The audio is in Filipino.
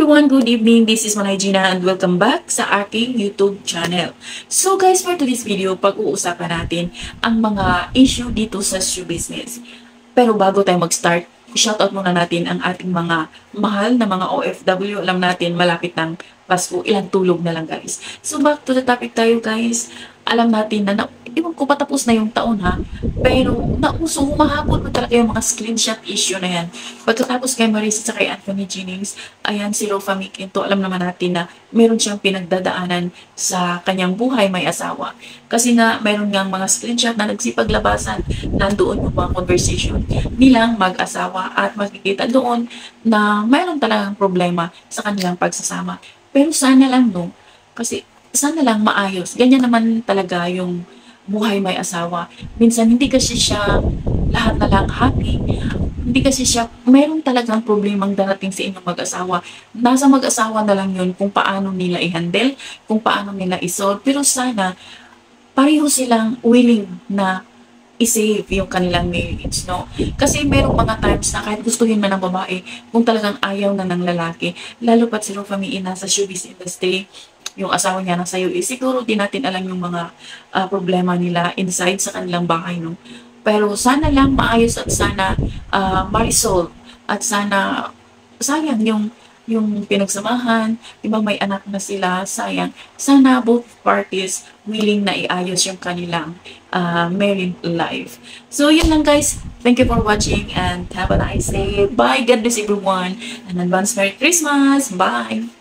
everyone, good evening. This is Manay Gina and welcome back sa aking YouTube channel. So guys, for today's video, pag-uusapan natin ang mga issue dito sa shoe business. Pero bago tayo mag-start, shoutout muna natin ang ating mga mahal na mga OFW. Alam natin, malapit ng Pasko, ilang tulog na lang guys. So back to the topic tayo guys. Alam natin na, iwan ko patapos na yung taon ha, pero nauso, humahapon mo talaga yung mga screenshot issue na yan. Pagkatapos kay Marisa sa kay Anthony Jennings, ayan si Rofa Miquinto, alam naman natin na meron siyang pinagdadaanan sa kanyang buhay may asawa. Kasi nga, meron ngang mga screenshot na nagsipaglabasan, nandoon yung mga conversation nilang mag-asawa at makikita doon na mayroon talagang problema sa kanilang pagsasama. Pero sana lang no, kasi sana lang maayos. Ganyan naman talaga yung buhay may asawa. Minsan hindi kasi siya lahat na lang happy. Hindi kasi siya, mayroon talagang problemang darating sa inyong mag-asawa. Nasa mag-asawa na lang yun kung paano nila i-handle, kung paano nila i-solve. Pero sana, pareho silang willing na i-save yung kanilang marriage, no? Kasi merong mga times na kahit gustuhin man ng babae, kung talagang ayaw na ng lalaki, lalo pat si Rofa Miquinto nasa showbiz industry, yung asawa niya nasa US, siguro di natin alam yung mga problema nila inside sa kanilang bahay, no? Pero sana lang maayos at sana ma-resolve at sana sayang yung pinagsamahan, di ba may anak na sila, sayang. Sana both parties willing na iayos yung kanilang married life. So yun lang guys. Thank you for watching and have a nice day. Bye. God bless everyone. And advance Merry Christmas. Bye.